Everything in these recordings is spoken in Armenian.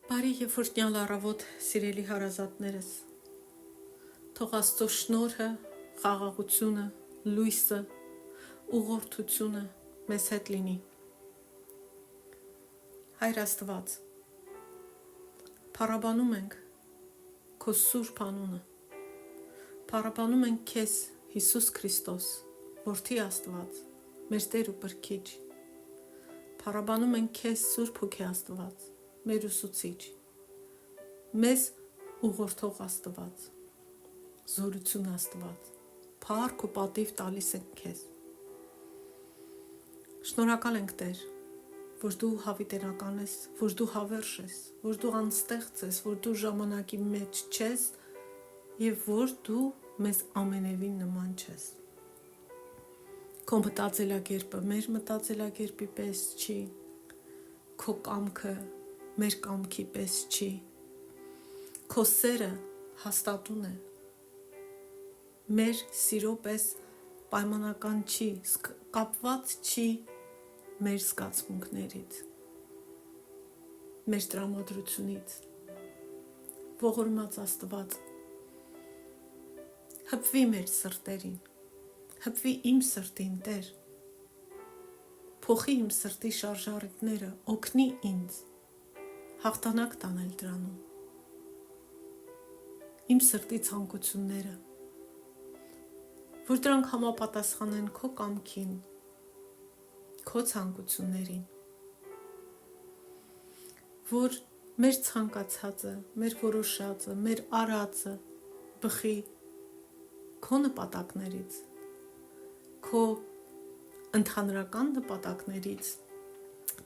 Բարի եւ ֆորտնյալ առավոտ, սիրելի հարազատներս։ Թող Աստծո շնորհը, խաղաղությունը, լույսը, ուղղորդությունը մեզ հետ լինի։ Հայր Աստված, փառաբանում ենք քո սուրբ անունը։ Փառաբանում ենք քեզ, Հիսուս Քրիստոս, Որդի Աստված, մեր Տեր ու Փրկիչ։ Փառաբանում ենք քեզ, Սուրբ Հոգի Աստված, մեր ուսուցիչ, մեզ ուղղորդող Աստված, զորություն Աստված, փառք ու պատիվ տալիս ենք քեզ։ Շնորհակալ ենք Տեր, որ դու հավիտենական ես, որ դու հավերժ ես, որ դու անստեղծ ես, որ դու ժամանակի մեջ չես եւ որ դու մեզ ամենևին նման չես։ Քո մտածելակերպը մեր մտածելակերպի պես չի, քո կամքը մեր կամքի պես չի, քո սերը հաստատուն է, մեր սիրո պես պայմանական չի, կապված չի մեր զգացմունքներից, մեր տրամադրությունից, ողորմած Աստված, հպվի մեր սրտերին, հպվի իմ սրտին, Տեր, փոխի իմ սրտի շարժառիթները, օգնի ինձ հաղթանակ տանել դրանում, իմ սրտի ցանկությունները, որ դրանք համապատասխանեն քո կամքին, քո ցանկություններին, որ մեր ցանկացածը, մեր որոշածը, մեր արածը բխի քո նպատակներից, քո ընդհանրական նպատակներից,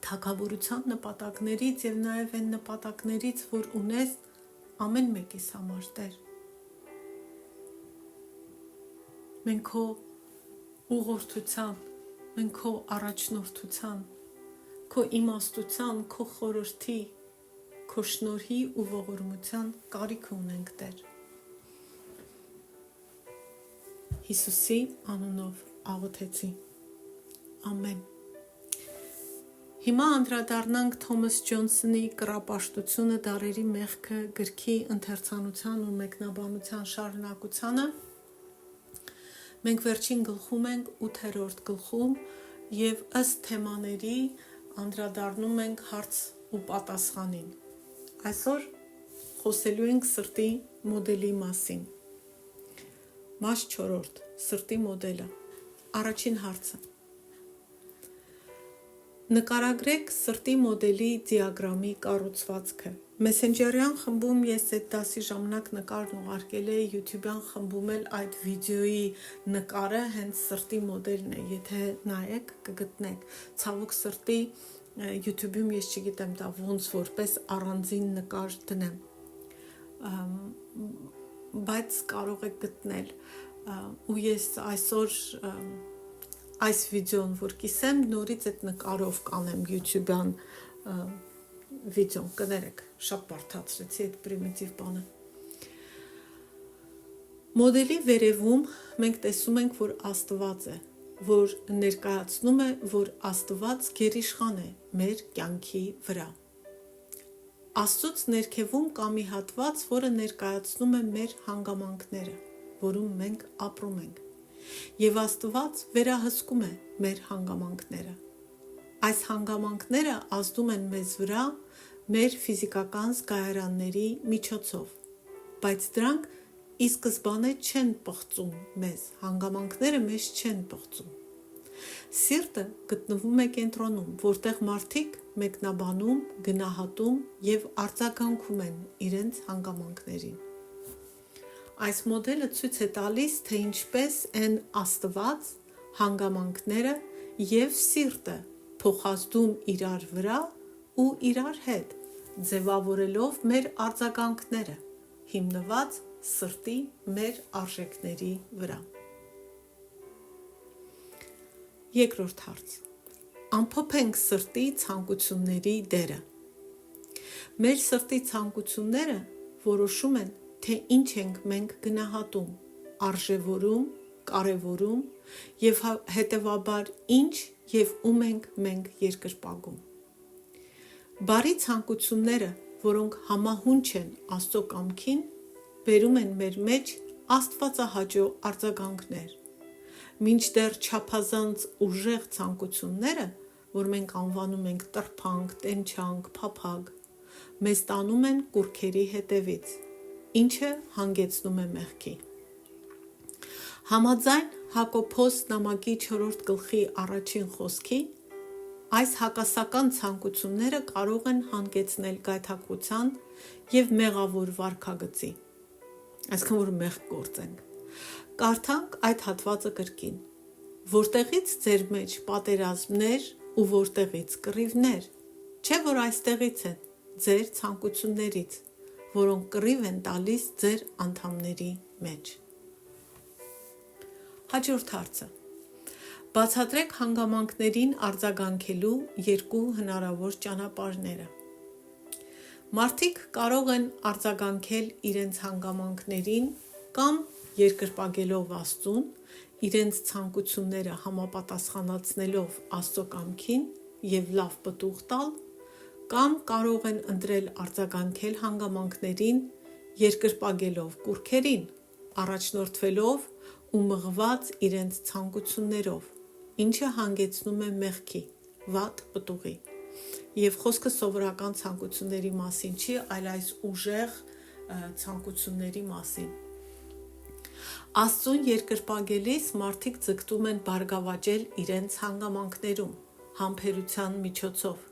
թագավորության նպատակներից եւ նաեւ այն նպատակներից, որ ունես ամեն մեկիս համար, Տեր։ Մենք քո ուղղորդության, մենք քո առաջնորդության, քո իմաստության, քո խորհրդի, քո շնորհի ու ողորմության կարիք ունենք, Տեր։ Հիսուսի անունով աղոթեցի։ Ամեն։ Հիմա անդրադառնանք Թոմաս Ջոնսոնի կռապաշտությունը դարերի մեղքը գրքի ընթերցանության ու մեկնաբանության շարունակությանը։ Մենք վերջին գլխում ենք 8-րդ գլխում եւ ըստ թեմաների անդրադառնում ենք հարց ու պատասխանին։ Այսօր խոսելու ենք սրտի մոդելի մասին։ Մաս 4. Սրտի մոդելը։ Առաջին հարցը։ Նկարագրեք սրտի մոդելի դիագրամի կառուցվածքը։ Մեսենջերյան խմբում ես այդ դասի ժամանակ նկարն ուղարկել էի, YouTube-յան խմբում էլ այդ վիդեոյի նկարը հենց սրտի մոդելն է, եթե նայեք կգտնեք։ Ցավոք սրտի YouTube-ում ես չգիտեմ դա ոնց որպես առանձին նկար դնեմ, բայց կարող եք գտնել, ու ես այսօր այս վիդեոն որ կիսեմ, նորից այդ նկարով կանեմ YouTube-յան վիդեոն, կներեք, շատ բարդացրեցի այդ պրիմիտիվ բանը։ Մոդելի վերևում մենք տեսում ենք, որ Աստված է, որ ներկայացնում է, որ Աստված գերիշխան է մեր կյանքի վրա։ Աստծուց ներքևում կա մի հատված, որը ներկայացնում է մեր հանգամանքները, որում մենք ապրում ենք, եւ Աստված վերահսկում է մեր հանգամանքները։ Այս հանգամանքները ազդում են մեզ վրա մեր ֆիզիկական զգայարանների միջոցով, բայց դրանք ի սկզբանե չեն պղծում մեզ, հանգամանքները մեզ չեն պղծում։ Սիրտը գտնվում է կենտրոնում, որտեղ մարդիկ մեկնաբանում, գնահատում եւ արձագանքում են իրենց հանգամանքներին։ Այս մոդելը ցույց է տալիս, թե ինչպես են Աստված, հանգամանքները եւ սիրտը փոխազդում իրար վրա ու իրար հետ, ձևավորելով մեր արձագանքները, հիմնված սրտի մեր արժեքների վրա։ Երկրորդ հարց. ամփոփենք սրտի ցանկությունների դերը։ Մեր սրտի ցանկությունները որոշում են, թե ինչ ենք մենք գնահատում, արժևորում, կարևորում եւ հետեւաբար ինչ եւ ում ենք մենք երկրպագում։ Բարի ցանկությունները, որոնք համահունչ են Աստծո կամքին, բերում են մեր մեջ աստվածահաճո արձագանքներ։ Մինչդեռ չափազանց ուժեղ ցանկությունները, որ մենք անվանում ենք տրփանք, տենչանք, փափագ, մեզ տանում են կուռքերի հետևից, ինչը հանգեցնում է մեղքի։ Համաձայն Հակոբոս նամակի 4 գլխի 1 խոսքի, այս հակասական ցանկությունները կարող են հանգեցնել գայթակղության և մեղավոր վարքագծի, այսինքն որ մեղք գործենք։ Կարդանք այդ հատվածը կրկին. որտեղից ձեր մեջ պատերազմներ ու որտեղից կռիվներ, չէ որ այստեղից են, ձեր ցանկություններից, որոնք կռիվ են տալիս ձեր անդամների մեջ։ Հաջորդ հարցը. բացատրեք հանգամանքներին արձագանքելու երկու հնարավոր ճանապարհները։ Մարդիկ կարող են արձագանքել իրենց հանգամանքներին կամ երկրպագելով Աստծուն, իրենց ցանկությունները համապատասխանեցնելով Աստծո կամքին և լավ պտուղ տալ, կամ կարող են ընտրել արձագանքել հանգամանքներին երկրպագելով կուռքերին, առաջնորդվելով ու մղված իրենց ցանկություններով, ինչը հանգեցնում է մեղքի, վատ պտուղի։ Եվ խոսքը սովորական ցանկությունների մասին չի, այլ այս ուժեղ ցանկությունների մասին։ Աստծուն երկրպագելիս մարդիկ ձգտում են բարգավաճել իրենց հանգամանքներում, համբերության միջոցով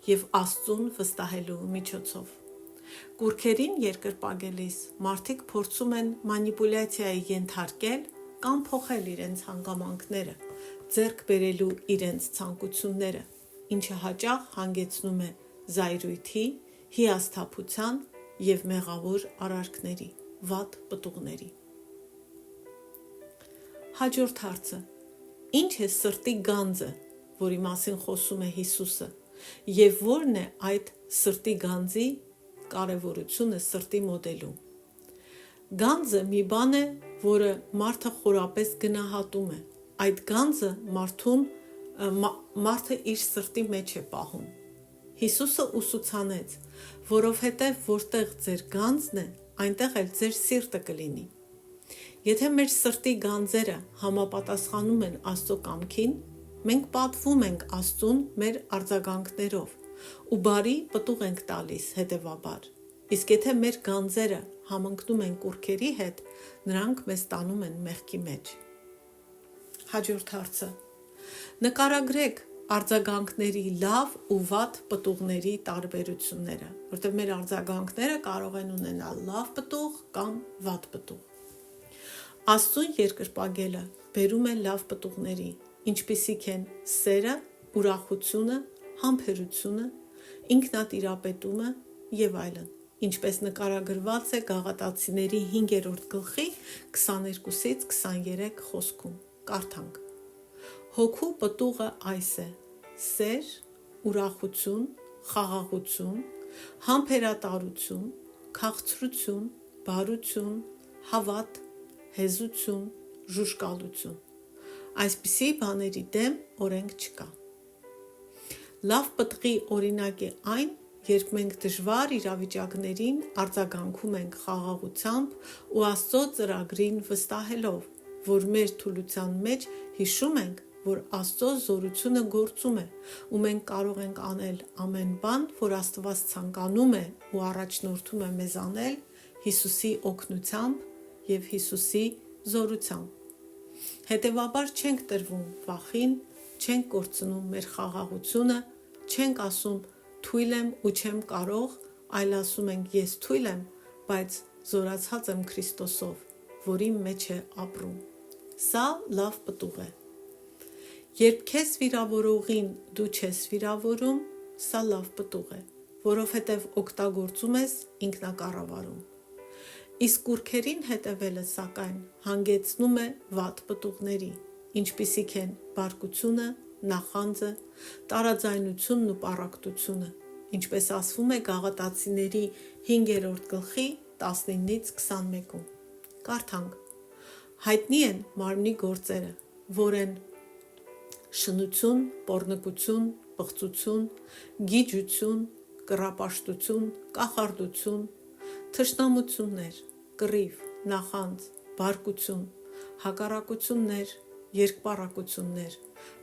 և Աստծուն վստահելու միջոցով։ Կուռքերին երկրպագելիս մարդիկ փորձում են մանիպուլյացիայի ենթարկել կամ փոխել իրենց հանգամանքները, ձեռք բերելու իրենց ցանկությունները, ինչը հաճախ հանգեցնում է զայրույթի, հիասթափության և մեղավոր արարքների, վատ պտուղների։ Հաջորդ հարցը. ինչ է սրտի գանձը, որի մասին խոսում է Հիսուսը, և որն է այդ սրտի գանձի կարևորությունը սրտի մոդելում։ Գանձը մի բան է, որը մարդը խորապես գնահատում է։ Այդ գանձը մարդը իր սրտի մեջ է պահում։ Հիսուսը ուսուցանեց, որովհետև որտեղ ձեր գանձն է, այնտեղ էլ ձեր սիրտը կլինի։ Եթե մեր սրտի գանձերը համապատասխանում են Աստծո կամքին, մենք պատվում ենք Աստծուն մեր արձագանքներով ու բարի պտուղ ենք տալիս հետևաբար։ Իսկ եթե մեր գանձերը համընկնում են կուռքերի հետ, նրանք մեզ տանում են մեղքի մեջ։ Հաջորդ հարցը. նկարագրեք արձագանքների լավ ու վատ պտուղների տարբերությունները, որտեղ մեր արձագանքները կարող են ունենալ լավ պտուղ կամ վատ պտուղ։ Աստծուն երկրպագելը բերում է լավ պտուղների, ինչպիսիք են սերը, ուրախությունը, համբերությունը, ինքնատիրապետումը և այլն, ինչպես նկարագրված է Գաղատացիների 5-րդ գլխի 22-ից 23 խոսքում։ Կարդանք. հոգու պտուղը այս է. սեր, ուրախություն, խաղաղություն, համբերատարություն, քաղցրություն, բարություն, հավատ, հեզություն, ժուժկալություն։ Այսպիսի բաների դեմ օրենք չկա։ Լավ պտղի օրինակ է այն, երբ մենք դժվար իրավիճակներին արձագանքում ենք խաղաղությամբ ու Աստծո ծրագրին վստահելով, որ մեր թուլության մեջ հիշում ենք, որ Աստծո զորությունը գործում է ու մենք կարող ենք անել ամեն բան, որ Աստված ցանկանում է ու առաջնորդում է մեզ անել Հիսուսի օգնությամբ և Հիսուսի զորությամբ։ Հետևաբար չենք տրվում վախին, չենք կորցնում մեր խաղաղությունը, չենք ասում թույլ եմ ու չեմ կարող, այլ ասում ենք ես թույլ եմ, բայց զորացած եմ Քրիստոսով, որի մեջ է ապրում։ Սա լավ պտուղ է։ Երբ քեզ վիրավորողին դու չես վիրավորում, սա լավ պտուղ է, որովհետև օգտագործում ես ինքնակառավարում։ Իսկ կուռքերին հետևելը, սակայն, հանգեցնում է վատ պտուղների, ինչպիսիք են բարկությունը, նախանձը, տարաձայնությունն ու պառակտությունը, ինչպես ասվում է Գաղատացիների 5-րդ գլխի 19-ից 21-ում։ Կարդանք. հայտնի են մարմնի գործերը, որ են շնություն, պոռնկություն, պղծություն, գիջություն, կռապաշտություն, կախարդություն, թշնամություններ, կռիվ, նախանձ, բարկություն, հակառակություններ, երկպառակություններ,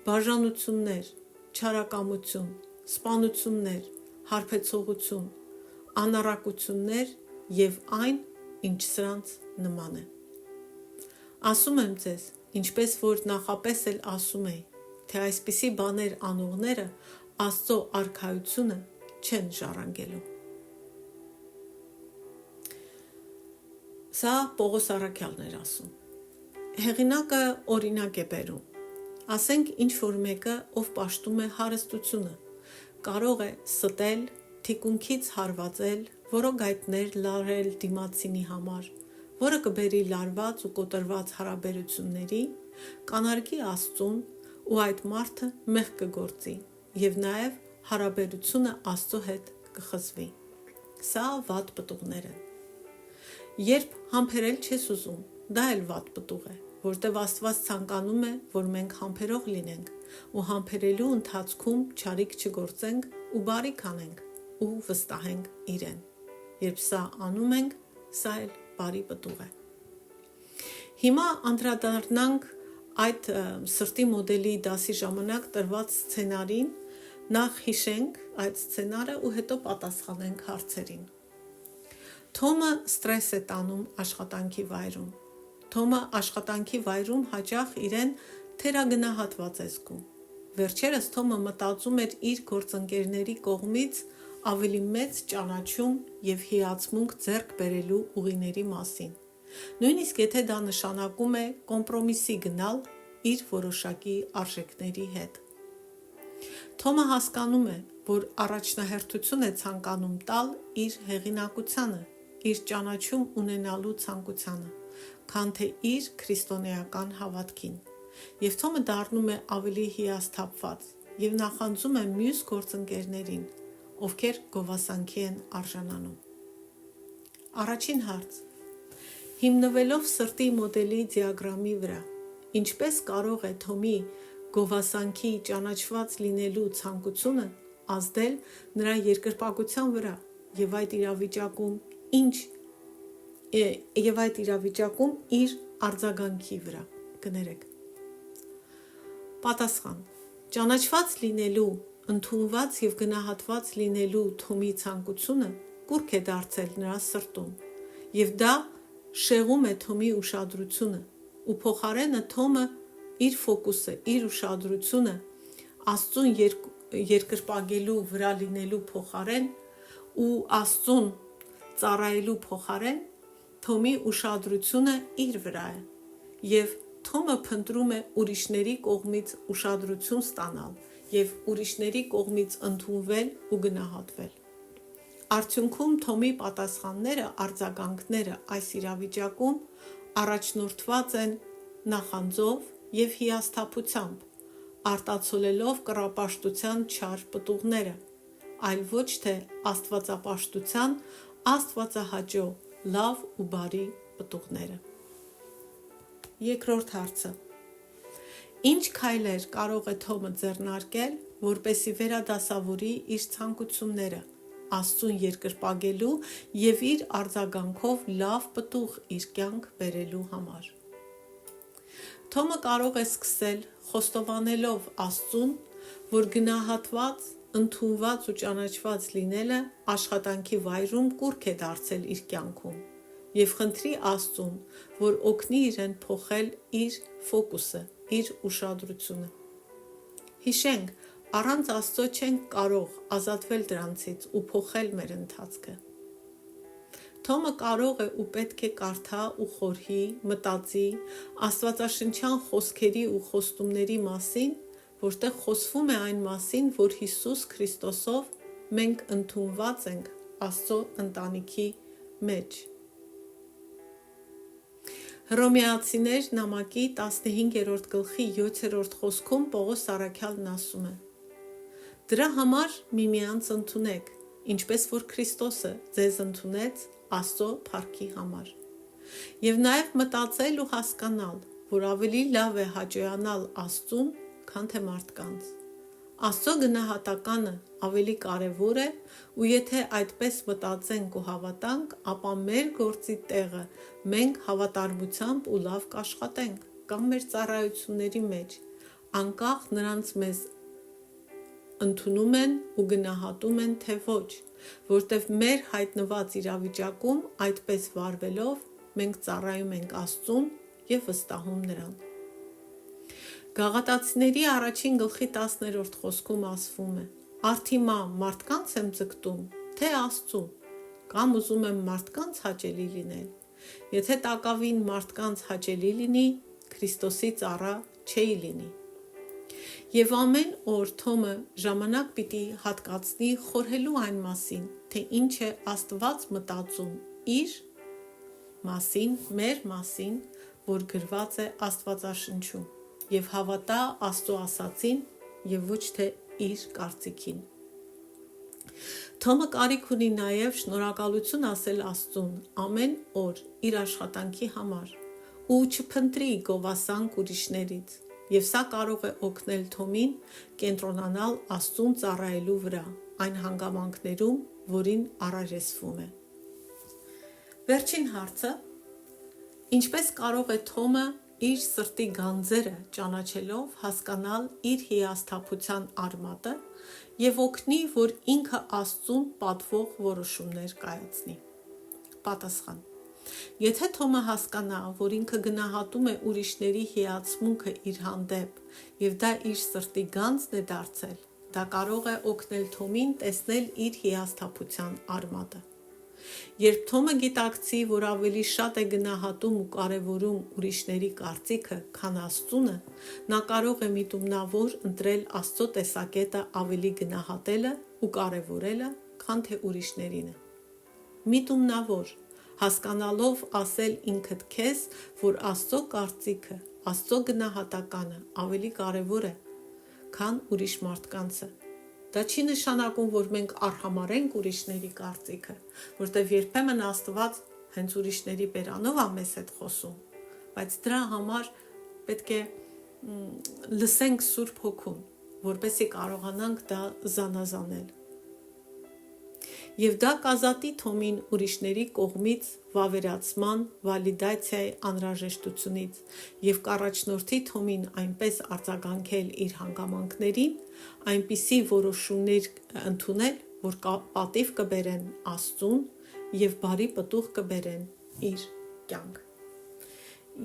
բաժանություններ, չարակամություն, սպանություններ, հարբեցողություն, անառակություններ և այն, ինչ սրանց նման է։ Ասում եմ ձեզ, ինչպես որ նախապես էլ ասում էի, թե այսպիսի բաներ անողները Աստծո արքայությունը չեն ժառանգելու։ Սա Պողոս առաքյալն էր ասում։ Հեղինակը օրինակ է բերում։ Ասենք ինչ որ մեկը, ով պաշտում է հարստությունը, կարող է ստել, թիկունքից հարվածել, որոգայթներ լարել դիմացինի համար, որը կբերի լարված ու կոտրված հարաբերությունների, կանարգի Աստծուն ու այդ մարդը մեղք կգործի և նաև հարաբերությունը Աստծո հետ կխզվի։ Սա վատ պտուղներ են։ Երբ համբերել չես ուզում, դա էլ վատ պտուղ է, որտև Աստված ցանկանում է, որ մենք համբերող լինենք ու համբերելու ընթացքում չարիք չգործենք ու բարիք անենք ու վստահենք Իրեն։ Երբ սա անում ենք, սա էլ բարի պտուղ է։ Հիմա անդրադառնանք այդ սրտի մոդելի դասի ժամանակ տրված սցենարին, նախ հիշենք այդ սցենարը ու հետո պատասխանենք հարցերին։ Թոմը ստրես է տանում աշխատանքի վայրում։ Թոմը աշխատանքի վայրում հաճախ իրեն թերագնահատված է զգում։ Վերջերս Թոմը մտածում էր իր գործընկերների կողմից ավելի մեծ ճանաչում և հիացմունք ձեռք բերելու ուղիների մասին, նույնիսկ եթե դա նշանակում է կոմպրոմիսի գնալ իր որոշակի արժեքների հետ։ Թոմը հասկանում է, որ առաջնահերթություն է ցանկանում տալ իր հեղինակությանը, իր ճանաչում ունենալու ցանկությանը, քան թե իր քրիստոնեական հավատքին, և Թոմը դառնում է ավելի հիասթափված և նախանձում է մյուս գործընկերներին, ովքեր գովասանքի են արժանանում։ Առաջին հարց. հիմնվելով սրտի մոդելի դիագրամի վրա, ինչպես կարող է Թոմի գովասանքի ճանաչված լինելու ցանկությունը ազդել նրա երկրպագության վրա և այդ իրավիճակում իր արձագանքի վրա։ Կներեք։ Պատասխան. ճանաչված լինելու, ընդունված և գնահատված լինելու Թոմի ցանկությունը կուռք է դարձել նրա սրտում, և դա շեղում է Թոմի ուշադրությունը, ու փոխարենը Թոմը իր ֆոկուսը, իր ուշադրությունը Աստծուն երկրպագելու վրա լինելու փոխարեն ու Աստծուն ծառայելու փոխարեն Թոմի ուշադրությունը իր վրա է, և Թոմը փնտրում է ուրիշների կողմից ուշադրություն ստանալ և ուրիշների կողմից ընդունվել ու գնահատվել։ Արդյունքում Թոմի պատասխանները, արձագանքները այս իրավիճակում առաջնորդված են նախանձով և հիասթափությամբ, արտացոլելով կռապաշտության չար պտուղները, այլ ոչ թե աստվածապաշտության աստվածահաճո լավ ու բարի պտուղները։ Երկրորդ հարցը. ինչ քայլեր կարող է Թոմը ձեռնարկել, որպեսզի վերադասավորի իր ցանկությունները Աստծուն երկրպագելու և իր արձագանքով լավ պտուղ իր կյանք բերելու համար։ Թոմը կարող է սկսել խոստովանելով Աստծուն, որ գնահատված, ընդունված ու ճանաչված լինելը աշխատանքի վայրում կուռք է դարձել իր կյանքում, և խնդրի Աստծուն, որ օգնի իրեն փոխել իր ֆոկուսը, իր ուշադրությունը։ Հիշենք, առանց Աստծո չենք կարող ազատվել դրանցից ու փոխել մեր ընթացքը։ Թոմը կարող է ու պետք է կարդա ու խորհի, մտածի աստվածաշնչյան խոսքերի ու խոստումների մասին, որտեղ խոսվում է այն մասին, որ Հիսուս Քրիստոսով մենք ընդունված ենք Աստծո ընտանիքի մեջ։ Հռոմեացիներ նամակի 15-րդ գլխի 7-րդ խոսքում Պողոս առաքյալն ասում է. դրա համար միմյանց ընդունեք, ինչպես որ Քրիստոսը ձեզ ընդունեց Աստծո փառքի համար։ Եվ նաև մտածել ու հասկանալ, որ ավելի լավ է հաճոյանալ Աստծուն, քան թե մարդկանց։ Աստծո գնահատականը ավելի կարևոր է, ու եթե այդպես մտածենք ու հավատանք, ապա մեր գործի տեղը մենք հավատարմությամբ ու լավ կաշխատենք կամ մեր ծառայությունների մեջ, անկախ նրանց մեզ ընդունում են ու գնահատում են, թե ոչ, որտև մեր հայտնված իրավիճակում այդպես վարվելով մենք ծառայում ենք Աստծուն և վստահում Նրան։ Գաղատացիների առաջին գլխի 10-րդ խոսքում ասվում է. «Արդիմա մարդկանց եմ ձգտում, թե Աստծուն, կամ ուզում եմ մարդկանց հաճելի լինել։ Եթե տակավին մարդկանց հաճելի լինի, Քրիստոսի ծառա չէի լինի»։ Եվ ամեն օր Թոմը ժամանակ պիտի հատկացնի խորհելու այն մասին, թե ինչ է Աստված մտածում իր մասին, մեր մասին, որ գրված է Աստվածաշնչում, և հավատա Աստծո ասածին և ոչ թե իր կարծիքին։ Թոմը կարիք ունի նաև շնորհակալություն ասել Աստծուն ամեն օր իր աշխատանքի համար ու չփնտրի գովասանք ուրիշներից, և սա կարող է օգնել Թոմին կենտրոնանալ Աստծուն ծառայելու վրա այն հանգամանքներում, որին առերեսվում է։ Վերջին հարցը. ինչպես կարող է Թոմը իր սրտի գանձերը ճանաչելով հասկանալ իր հիասթափության արմատը և օգնի, որ ինքը Աստծուն պատվող որոշումներ կայացնի։ Պատասխան. Եթե Թոմը հասկանա, որ ինքը գնահատում է ուրիշների հիացմունքը իր հանդեպ և դա իր սրտի գանձն է դարձել, դա կարող է օգնել Թոմին տեսնել իր հիասթափության արմատը։ Երբ Թոմը գիտակցի, որ ավելի շատ է գնահատում ու կարևորում ուրիշների կարծիքը, քան Աստծունը, նա կարող է միտումնավոր ընտրել Աստծո տեսակետը ավելի գնահատելը ու կարևորելը, քան թե ուրիշներինը։ Միտումնավոր, հասկանալով ասել ինքդ քեզ, որ Աստծո կարծիքը, Աստծո գնահատականը ավելի կարևոր է, քան ուրիշ մարդկանցը։ Դա չի նշանակում, որ մենք արհամարհենք ուրիշների կարծիքը, որտեղ երբեմն Աստված հենց ուրիշների բերանով է մեզ հետ խոսում, բայց դրա համար պետք է լսենք Սուրբ Հոգուն, որպեսզի կարողանանք դա զանազանել։ Եվ դա կազատի Թոմին ուրիշների կողմից վավերացման, վալիդացիայի անհրաժեշտությունից և կառաջնորդի Թոմին այնպես արձագանքել իր հանգամանքներին, այնպիսի որոշումներ ընդունել, որ պատիվ կբերեն Աստծուն և բարի պտուղ կբերեն իր կյանք։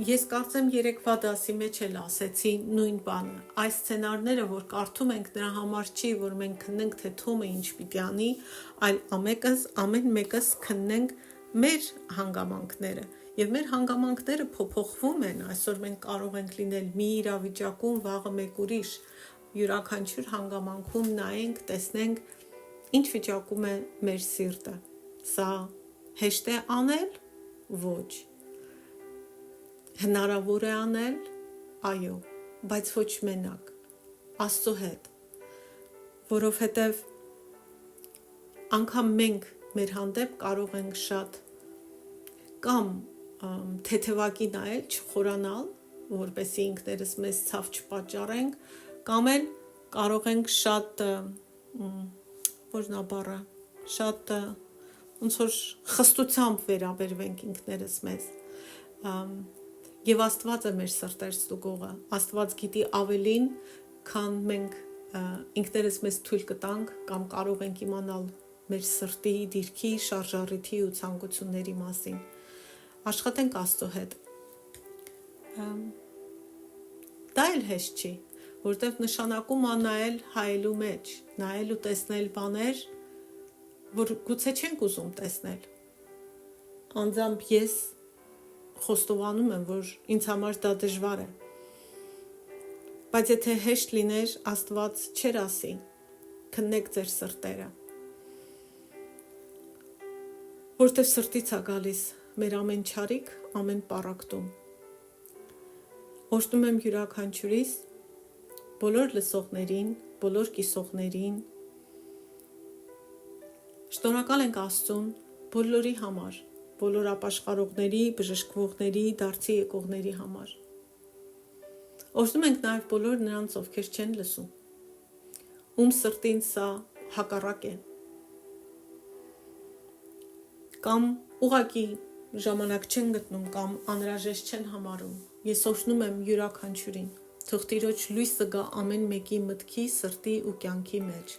Ես կարծեմ երեկվա դասի մեջ էլ ասեցի նույն բանը։ Այս սցենարները, որ կարդում ենք, նրա համար չի, որ մենք քննենք, թե Թոմը ինչ պիտի անի, այլ ամեն մեկս քննենք մեր հանգամանքները։ Եվ մեր հանգամանքները փոփոխվում են, այսօր մենք կարող ենք լինել մի իրավիճակում, վաղը մեկ ուրիշ, յուրաքանչյուր հանգամանքում նայենք, տեսնենք ինչ վիճակում է մեր սիրտը։ Սա հեշտ է անել, ոչ։ Հնարավոր է անել, այո, բայց ոչ մենակ, Աստծո հետ, որովհետև անգամ մենք մեր հանդեպ կարող ենք շատ կամ թեթևակի նայել, չխորանալ, որպեսզի ինքներս մեզ ցավ չպատճառենք, կամ էլ կարող ենք շատ շատ ոնց որ խստությամբ վերաբերվենք ինքներս մեզ։ Եվ Աստված է մեր սրտեր ստուգողը, Աստված գիտի ավելին, քան մենք ինքներս մեզ թույլ կտանք կամ կարող ենք իմանալ մեր սրտի, դիրքի, շարժառիթի ու ցանկությունների մասին։ Աշխատենք Աստծո հետ։ Դա էլ հեշտ չի, որտեղ նշանակում է նայել հայելու մեջ, նայել ու տեսնել բաներ, որ գուցե չենք ուզում տեսնել։ Անձամբ ես խոստովանում եմ, որ ինձ համար դա դժվար է։ Բայց եթե հեշտ լիներ, Աստված չէր ասի, քննեք ձեր սրտերը։ Որտև սրտից է գալիս մեր ամեն չարիք, ամեն պառակտում։ Օրհնում եմ յուրաքանչյուրիս, բոլոր լսողներին, բոլոր կիսողներին։ Շնորհակալ ենք Աստծուն բոլորի համար, բոլոր ապաշխարողների, բժշկվողների, դարձի եկողների համար։ Օրհնում ենք նաև բոլոր նրանց, ովքեր չեն լսում։ ում սրտին սա հակառակ է։ Կամ ուղղակի ժամանակ չեն գտնում կամ անհրաժեշտ չեն համարում։ Ես օրհնում եմ յուրաքանչյուրին, թող Տիրոջ լույսը գա ամեն մեկի մտքի, սրտի ու կյանքի մեջ։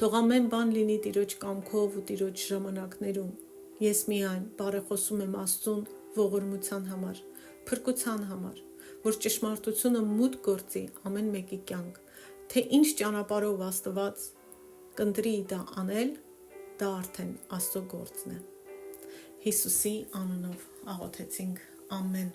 Թող ամեն բան լինի Տիրոջ կամքով ու Տիրոջ ժամանակներում։ Ես միայն բարեխոսում եմ Աստծուն ողորմության համար, փրկության համար, որ ճշմարտությունը մուտք գործի ամեն մեկի կյանք, թե ինչ ճանապարհով Աստված կընտրի դա անել, դա արդեն Աստծո գործն է։ Հիսուսի անունով աղոթեցինք, ամեն։